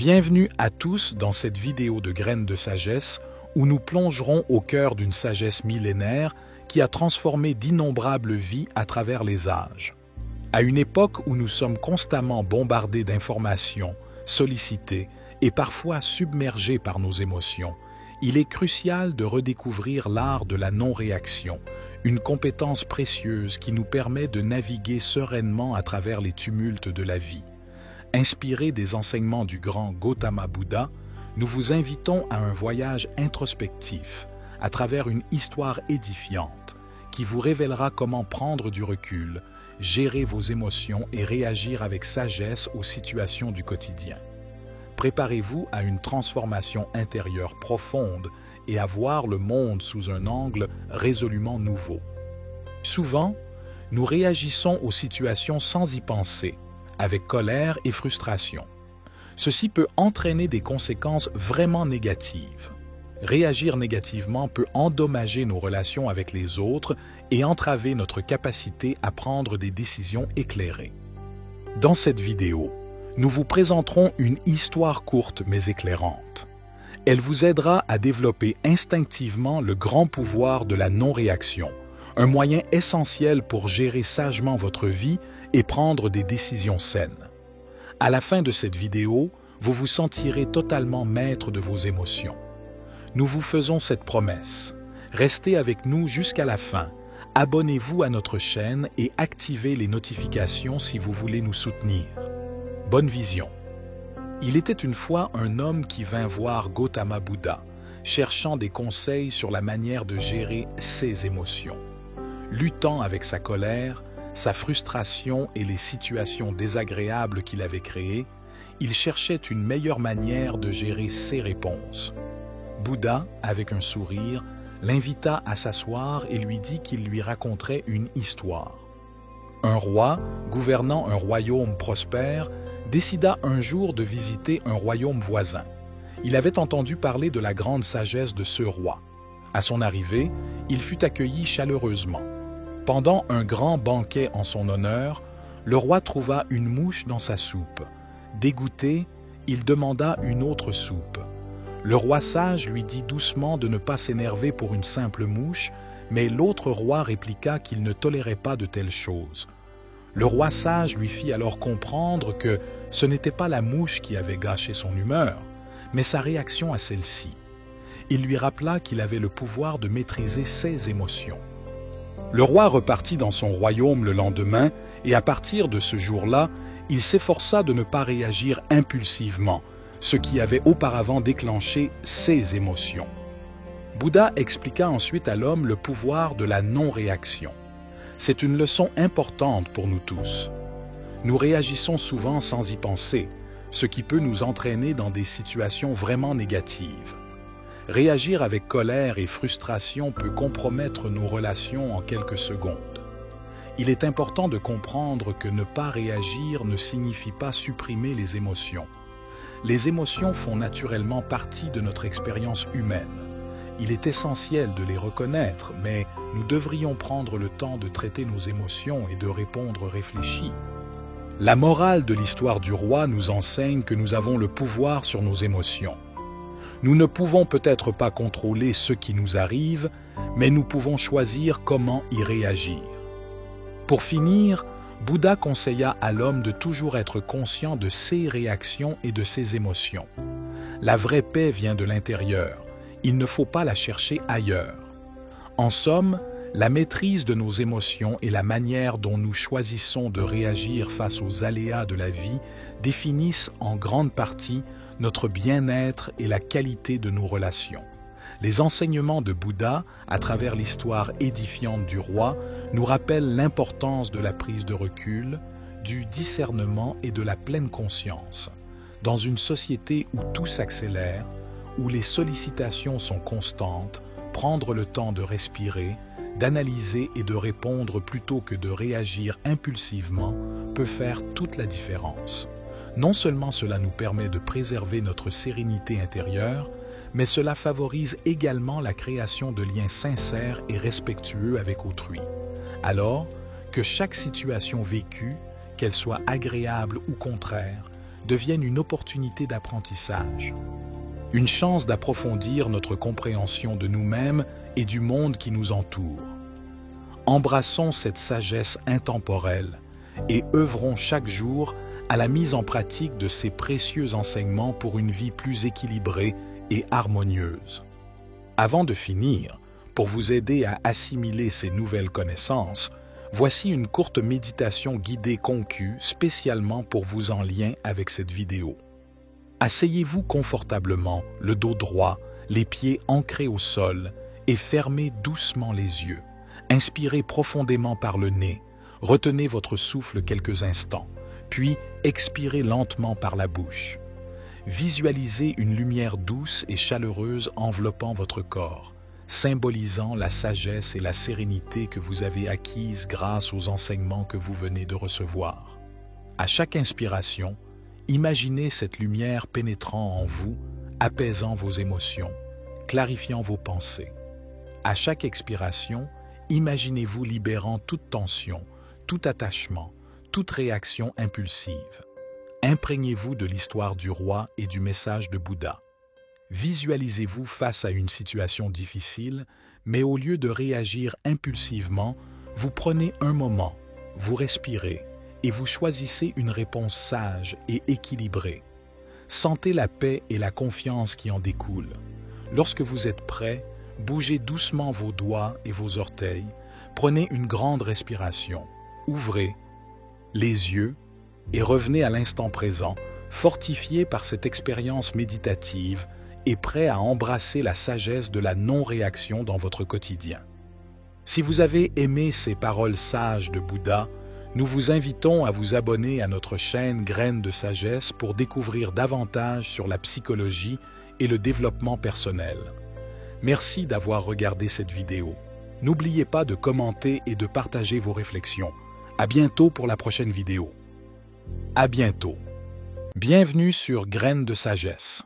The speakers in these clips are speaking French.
Bienvenue à tous dans cette vidéo de Graines de Sagesse où nous plongerons au cœur d'une sagesse millénaire qui a transformé d'innombrables vies à travers les âges. À une époque où nous sommes constamment bombardés d'informations, sollicités et parfois submergés par nos émotions, il est crucial de redécouvrir l'art de la non-réaction, une compétence précieuse qui nous permet de naviguer sereinement à travers les tumultes de la vie. Inspiré des enseignements du grand Gautama Bouddha, nous vous invitons à un voyage introspectif à travers une histoire édifiante qui vous révélera comment prendre du recul, gérer vos émotions et réagir avec sagesse aux situations du quotidien. Préparez-vous à une transformation intérieure profonde et à voir le monde sous un angle résolument nouveau. Souvent, nous réagissons aux situations sans y penser, avec colère et frustration. Ceci peut entraîner des conséquences vraiment négatives. Réagir négativement peut endommager nos relations avec les autres et entraver notre capacité à prendre des décisions éclairées. Dans cette vidéo, nous vous présenterons une histoire courte mais éclairante. Elle vous aidera à développer instinctivement le grand pouvoir de la non-réaction, un moyen essentiel pour gérer sagement votre vie et prendre des décisions saines. À la fin de cette vidéo, vous vous sentirez totalement maître de vos émotions. Nous vous faisons cette promesse. Restez avec nous jusqu'à la fin. Abonnez-vous à notre chaîne et activez les notifications si vous voulez nous soutenir. Bonne vision. Il était une fois un homme qui vint voir Gautama Bouddha, cherchant des conseils sur la manière de gérer ses émotions. Luttant avec sa colère, sa frustration et les situations désagréables qu'il avait créées, il cherchait une meilleure manière de gérer ses réponses. Bouddha, avec un sourire, l'invita à s'asseoir et lui dit qu'il lui raconterait une histoire. Un roi, gouvernant un royaume prospère, décida un jour de visiter un royaume voisin. Il avait entendu parler de la grande sagesse de ce roi. À son arrivée, il fut accueilli chaleureusement. Pendant un grand banquet en son honneur, le roi trouva une mouche dans sa soupe. Dégoûté, il demanda une autre soupe. Le roi sage lui dit doucement de ne pas s'énerver pour une simple mouche, mais l'autre roi répliqua qu'il ne tolérait pas de telles choses. Le roi sage lui fit alors comprendre que ce n'était pas la mouche qui avait gâché son humeur, mais sa réaction à celle-ci. Il lui rappela qu'il avait le pouvoir de maîtriser ses émotions. Le roi repartit dans son royaume le lendemain et à partir de ce jour-là, il s'efforça de ne pas réagir impulsivement, ce qui avait auparavant déclenché ses émotions. Bouddha expliqua ensuite à l'homme le pouvoir de la non-réaction. C'est une leçon importante pour nous tous. Nous réagissons souvent sans y penser, ce qui peut nous entraîner dans des situations vraiment négatives. Réagir avec colère et frustration peut compromettre nos relations en quelques secondes. Il est important de comprendre que ne pas réagir ne signifie pas supprimer les émotions. Les émotions font naturellement partie de notre expérience humaine. Il est essentiel de les reconnaître, mais nous devrions prendre le temps de traiter nos émotions et de répondre réfléchi. La morale de l'histoire du roi nous enseigne que nous avons le pouvoir sur nos émotions. Nous ne pouvons peut-être pas contrôler ce qui nous arrive, mais nous pouvons choisir comment y réagir. Pour finir, Bouddha conseilla à l'homme de toujours être conscient de ses réactions et de ses émotions. La vraie paix vient de l'intérieur. Il ne faut pas la chercher ailleurs. En somme, la maîtrise de nos émotions et la manière dont nous choisissons de réagir face aux aléas de la vie définissent en grande partie notre bien-être et la qualité de nos relations. Les enseignements de Bouddha, à travers l'histoire édifiante du roi, nous rappellent l'importance de la prise de recul, du discernement et de la pleine conscience. Dans une société où tout s'accélère, où les sollicitations sont constantes, prendre le temps de respirer, d'analyser et de répondre plutôt que de réagir impulsivement peut faire toute la différence. Non seulement cela nous permet de préserver notre sérénité intérieure, mais cela favorise également la création de liens sincères et respectueux avec autrui. Alors que chaque situation vécue, qu'elle soit agréable ou contraire, deviennent une opportunité d'apprentissage, une chance d'approfondir notre compréhension de nous-mêmes et du monde qui nous entoure. Embrassons cette sagesse intemporelle et œuvrons chaque jour à la mise en pratique de ces précieux enseignements pour une vie plus équilibrée et harmonieuse. Avant de finir, pour vous aider à assimiler ces nouvelles connaissances, voici une courte méditation guidée conçue spécialement pour vous en lien avec cette vidéo. Asseyez-vous confortablement, le dos droit, les pieds ancrés au sol et fermez doucement les yeux. Inspirez profondément par le nez, retenez votre souffle quelques instants, puis expirez lentement par la bouche. Visualisez une lumière douce et chaleureuse enveloppant votre corps, symbolisant la sagesse et la sérénité que vous avez acquises grâce aux enseignements que vous venez de recevoir. À chaque inspiration, imaginez cette lumière pénétrant en vous, apaisant vos émotions, clarifiant vos pensées. À chaque expiration, imaginez-vous libérant toute tension, tout attachement, toute réaction impulsive. Imprégnez-vous de l'histoire du roi et du message de Bouddha. Visualisez-vous face à une situation difficile, mais au lieu de réagir impulsivement, vous prenez un moment, vous respirez et vous choisissez une réponse sage et équilibrée. Sentez la paix et la confiance qui en découlent. Lorsque vous êtes prêt, bougez doucement vos doigts et vos orteils, prenez une grande respiration, ouvrez les yeux et revenez à l'instant présent, fortifié par cette expérience méditative et prêt à embrasser la sagesse de la non-réaction dans votre quotidien. Si vous avez aimé ces paroles sages de Bouddha, nous vous invitons à vous abonner à notre chaîne Graines de Sagesse pour découvrir davantage sur la psychologie et le développement personnel. Merci d'avoir regardé cette vidéo. N'oubliez pas de commenter et de partager vos réflexions. À bientôt pour la prochaine vidéo. À bientôt. Bienvenue sur Graines de Sagesse.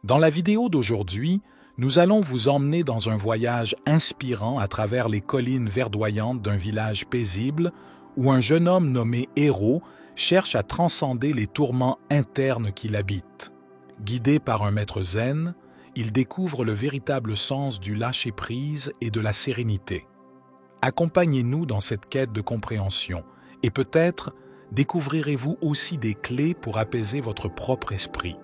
Dans la vidéo d'aujourd'hui, nous allons vous emmener dans un voyage inspirant à travers les collines verdoyantes d'un village paisible où un jeune homme nommé Héros cherche à transcender les tourments internes qui l'habitent. Guidé par un maître zen, il découvre le véritable sens du lâcher-prise et de la sérénité. Accompagnez-nous dans cette quête de compréhension et peut-être découvrirez-vous aussi des clés pour apaiser votre propre esprit.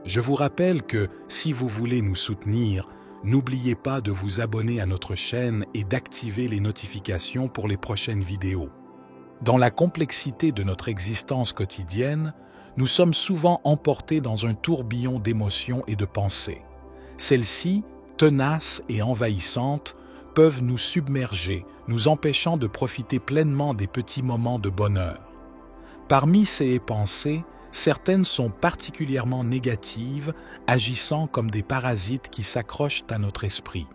Je vous rappelle que, si vous voulez nous soutenir, n'oubliez pas de vous abonner à notre chaîne et d'activer les notifications pour les prochaines vidéos. Dans la complexité de notre existence quotidienne, nous sommes souvent emportés dans un tourbillon d'émotions et de pensées. Celles-ci, tenaces et envahissantes, peuvent nous submerger, nous empêchant de profiter pleinement des petits moments de bonheur. Parmi ces pensées, certaines sont particulièrement négatives, agissant comme des parasites qui s'accrochent à notre esprit.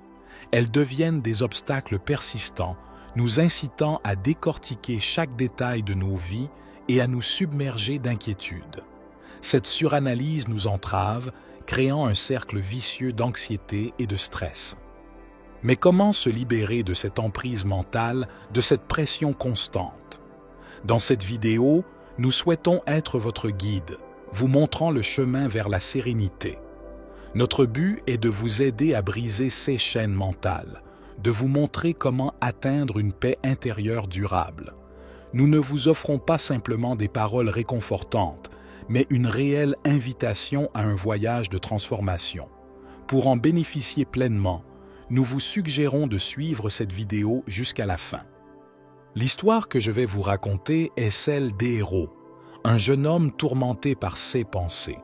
Elles deviennent des obstacles persistants, nous incitant à décortiquer chaque détail de nos vies et à nous submerger d'inquiétude. Cette suranalyse nous entrave, créant un cercle vicieux d'anxiété et de stress. Mais comment se libérer de cette emprise mentale, de cette pression constante? Dans cette vidéo, nous souhaitons être votre guide, vous montrant le chemin vers la sérénité. Notre but est de vous aider à briser ces chaînes mentales, de vous montrer comment atteindre une paix intérieure durable. Nous ne vous offrons pas simplement des paroles réconfortantes, mais une réelle invitation à un voyage de transformation. Pour en bénéficier pleinement, nous vous suggérons de suivre cette vidéo jusqu'à la fin. L'histoire que je vais vous raconter est celle d'Héros, un jeune homme tourmenté par ses pensées.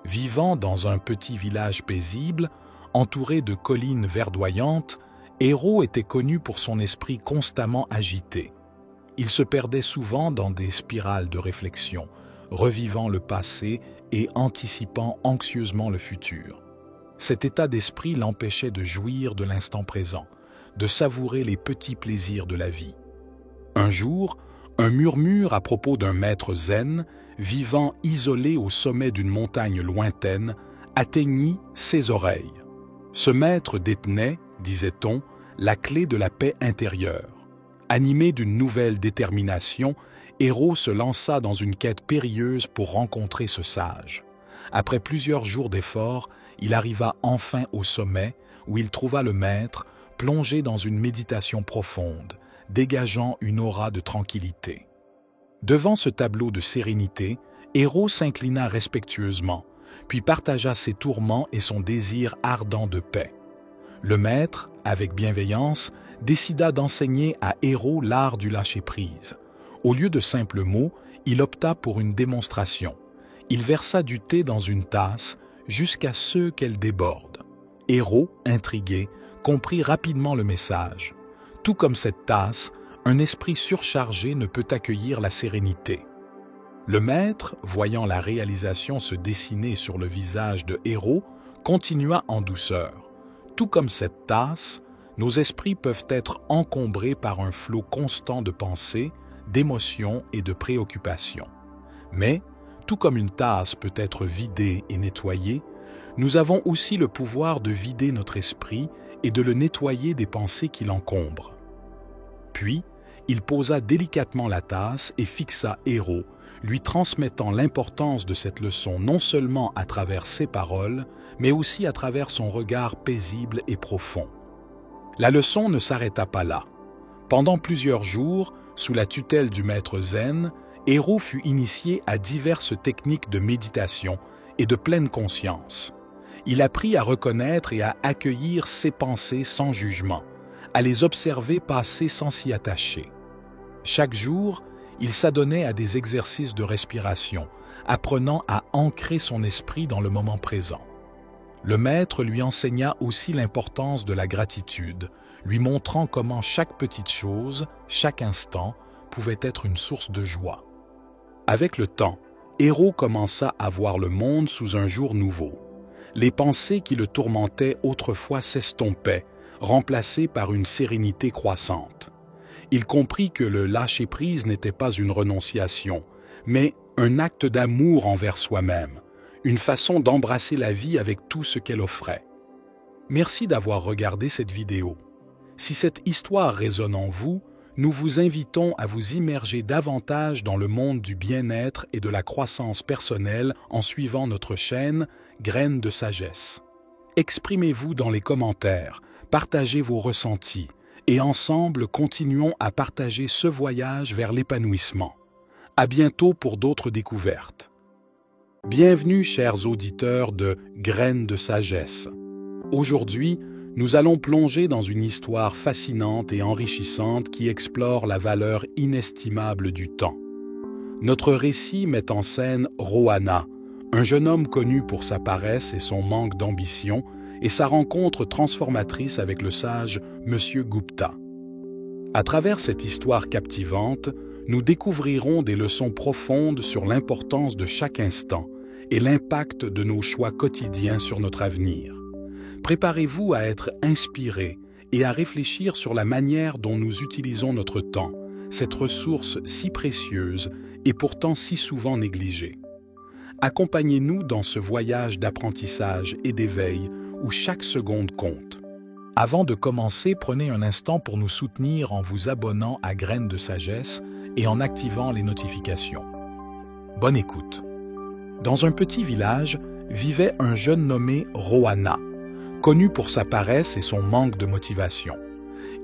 Vivant dans un petit village paisible, entouré de collines verdoyantes, Héros était connu pour son esprit constamment agité. Il se perdait souvent dans des spirales de réflexion, revivant le passé et anticipant anxieusement le futur. Cet état d'esprit l'empêchait de jouir de l'instant présent, de savourer les petits plaisirs de la vie. Un jour, un murmure à propos d'un maître zen, vivant isolé au sommet d'une montagne lointaine, atteignit ses oreilles. Ce maître détenait, disait-on, la clé de la paix intérieure. Animé d'une nouvelle détermination, Héros se lança dans une quête périlleuse pour rencontrer ce sage. Après plusieurs jours d'efforts, il arriva enfin au sommet, où il trouva le maître, plongé dans une méditation profonde, dégageant une aura de tranquillité. Devant ce tableau de sérénité, Héros s'inclina respectueusement, puis partagea ses tourments et son désir ardent de paix. Le maître, avec bienveillance, décida d'enseigner à Héros l'art du lâcher-prise. Au lieu de simples mots, il opta pour une démonstration. Il versa du thé dans une tasse jusqu'à ce qu'elle déborde. Héros, intrigué, comprit rapidement le message. Tout comme cette tasse, un esprit surchargé ne peut accueillir la sérénité. Le maître, voyant la réalisation se dessiner sur le visage de Héros, continua en douceur. Tout comme cette tasse, nos esprits peuvent être encombrés par un flot constant de pensées, d'émotions et de préoccupations. Mais, tout comme une tasse peut être vidée et nettoyée, nous avons aussi le pouvoir de vider notre esprit et de le nettoyer des pensées qui l'encombrent. Puis, il posa délicatement la tasse et fixa Héros, lui transmettant l'importance de cette leçon non seulement à travers ses paroles, mais aussi à travers son regard paisible et profond. La leçon ne s'arrêta pas là. Pendant plusieurs jours, sous la tutelle du maître zen, Héros fut initié à diverses techniques de méditation et de pleine conscience. Il apprit à reconnaître et à accueillir ses pensées sans jugement, à les observer passer sans s'y attacher. Chaque jour, il s'adonnait à des exercices de respiration, apprenant à ancrer son esprit dans le moment présent. Le maître lui enseigna aussi l'importance de la gratitude, lui montrant comment chaque petite chose, chaque instant, pouvait être une source de joie. Avec le temps, Héros commença à voir le monde sous un jour nouveau. Les pensées qui le tourmentaient autrefois s'estompaient, remplacées par une sérénité croissante. Il comprit que le lâcher-prise n'était pas une renonciation, mais un acte d'amour envers soi-même, une façon d'embrasser la vie avec tout ce qu'elle offrait. Merci d'avoir regardé cette vidéo. Si cette histoire résonne en vous, nous vous invitons à vous immerger davantage dans le monde du bien-être et de la croissance personnelle en suivant notre chaîne Graines de sagesse. Exprimez-vous dans les commentaires, partagez vos ressentis et ensemble continuons à partager ce voyage vers l'épanouissement. À bientôt pour d'autres découvertes. Bienvenue chers auditeurs de Graines de sagesse. Aujourd'hui, nous allons plonger dans une histoire fascinante et enrichissante qui explore la valeur inestimable du temps. Notre récit met en scène Rohana, un jeune homme connu pour sa paresse et son manque d'ambition, et sa rencontre transformatrice avec le sage Monsieur Gupta. À travers cette histoire captivante, nous découvrirons des leçons profondes sur l'importance de chaque instant et l'impact de nos choix quotidiens sur notre avenir. Préparez-vous à être inspiré et à réfléchir sur la manière dont nous utilisons notre temps, cette ressource si précieuse et pourtant si souvent négligée. Accompagnez-nous dans ce voyage d'apprentissage et d'éveil où chaque seconde compte. Avant de commencer, prenez un instant pour nous soutenir en vous abonnant à Graines de sagesse et en activant les notifications. Bonne écoute. Dans un petit village, vivait un jeune nommé Rohana, connu pour sa paresse et son manque de motivation.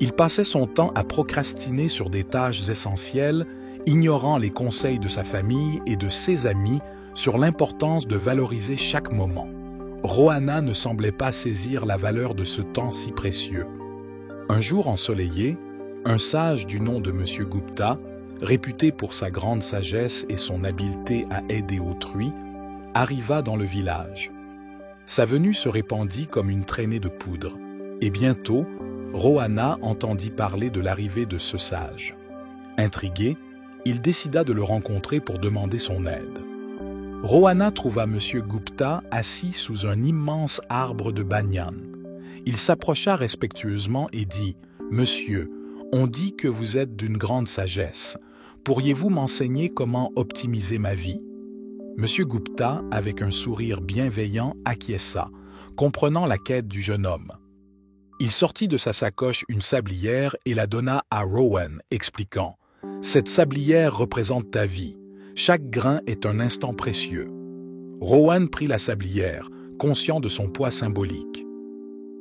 Il passait son temps à procrastiner sur des tâches essentielles, ignorant les conseils de sa famille et de ses amis sur l'importance de valoriser chaque moment. Rohana ne semblait pas saisir la valeur de ce temps si précieux. Un jour ensoleillé, un sage du nom de Monsieur Gupta, réputé pour sa grande sagesse et son habileté à aider autrui, arriva dans le village. Sa venue se répandit comme une traînée de poudre, et bientôt, Rohana entendit parler de l'arrivée de ce sage. Intrigué, il décida de le rencontrer pour demander son aide. Rohana trouva Monsieur Gupta assis sous un immense arbre de banyan. Il s'approcha respectueusement et dit « Monsieur, on dit que vous êtes d'une grande sagesse. Pourriez-vous m'enseigner comment optimiser ma vie ?» Monsieur Gupta, avec un sourire bienveillant, acquiesça, comprenant la quête du jeune homme. Il sortit de sa sacoche une sablière et la donna à Rowan, expliquant Cette sablière représente ta vie. Chaque grain est un instant précieux. Rowan prit la sablière, conscient de son poids symbolique.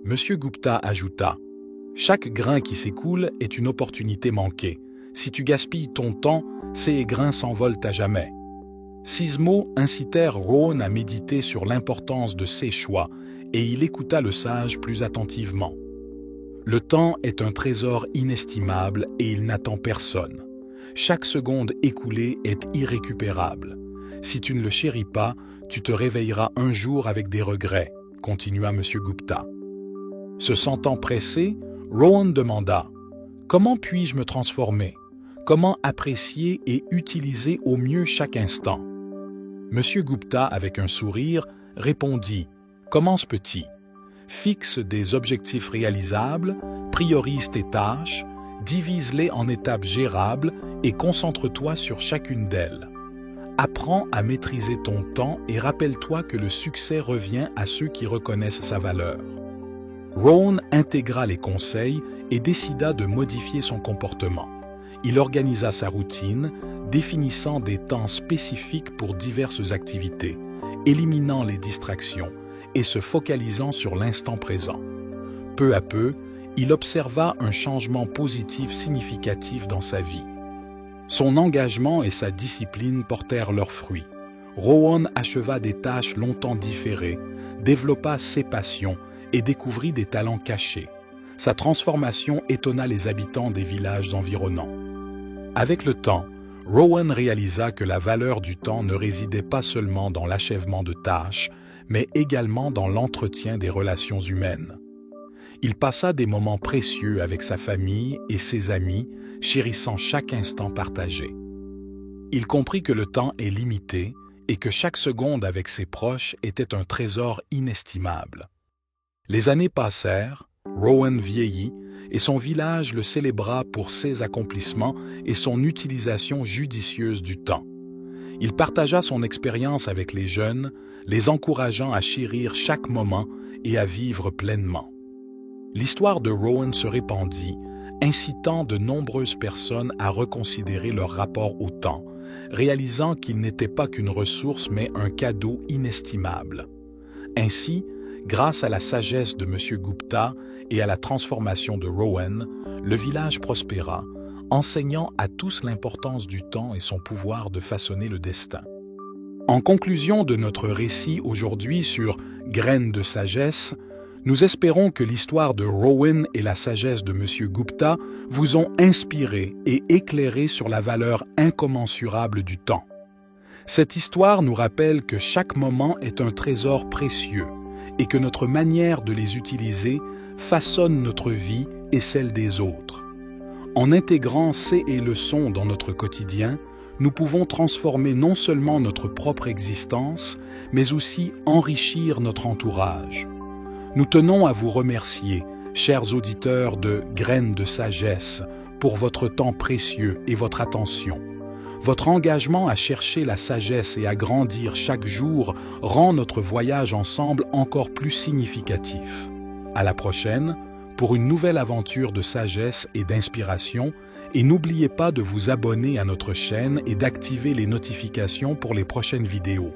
Monsieur Gupta ajouta « Chaque grain qui s'écoule est une opportunité manquée. Si tu gaspilles ton temps, ces grains s'envolent à jamais. » Ces mots incitèrent Rowan à méditer sur l'importance de ses choix, et il écouta le sage plus attentivement. Le temps est un trésor inestimable et il n'attend personne. Chaque seconde écoulée est irrécupérable. Si tu ne le chéris pas, tu te réveilleras un jour avec des regrets, continua M. Gupta. Se sentant pressé, Rowan demanda « Comment puis-je me transformer? Comment apprécier et utiliser au mieux chaque instant ?» M. Gupta, avec un sourire, répondit « Commence petit. Fixe des objectifs réalisables, priorise tes tâches, divise-les en étapes gérables et concentre-toi sur chacune d'elles. Apprends à maîtriser ton temps et rappelle-toi que le succès revient à ceux qui reconnaissent sa valeur. » Rowan intégra les conseils et décida de modifier son comportement. Il organisa sa routine, définissant des temps spécifiques pour diverses activités, éliminant les distractions et se focalisant sur l'instant présent. Peu à peu, il observa un changement positif significatif dans sa vie. Son engagement et sa discipline portèrent leurs fruits. Rowan acheva des tâches longtemps différées, développa ses passions et découvrit des talents cachés. Sa transformation étonna les habitants des villages environnants. Avec le temps, Rowan réalisa que la valeur du temps ne résidait pas seulement dans l'achèvement de tâches, mais également dans l'entretien des relations humaines. Il passa des moments précieux avec sa famille et ses amis, chérissant chaque instant partagé. Il comprit que le temps est limité et que chaque seconde avec ses proches était un trésor inestimable. Les années passèrent, Rowan vieillit et son village le célébra pour ses accomplissements et son utilisation judicieuse du temps. Il partagea son expérience avec les jeunes, les encourageant à chérir chaque moment et à vivre pleinement. L'histoire de Rowan se répandit, incitant de nombreuses personnes à reconsidérer leur rapport au temps, réalisant qu'il n'était pas qu'une ressource mais un cadeau inestimable. Ainsi, grâce à la sagesse de M. Gupta et à la transformation de Rowan, le village prospéra, enseignant à tous l'importance du temps et son pouvoir de façonner le destin. En conclusion de notre récit aujourd'hui sur « Graines de sagesse », nous espérons que l'histoire de Rowan et la sagesse de M. Gupta vous ont inspiré et éclairé sur la valeur incommensurable du temps. Cette histoire nous rappelle que chaque moment est un trésor précieux et que notre manière de les utiliser façonne notre vie et celle des autres. En intégrant ces leçons dans notre quotidien, nous pouvons transformer non seulement notre propre existence, mais aussi enrichir notre entourage. Nous tenons à vous remercier, chers auditeurs de Graines de sagesse, pour votre temps précieux et votre attention. Votre engagement à chercher la sagesse et à grandir chaque jour rend notre voyage ensemble encore plus significatif. À la prochaine, pour une nouvelle aventure de sagesse et d'inspiration, et n'oubliez pas de vous abonner à notre chaîne et d'activer les notifications pour les prochaines vidéos.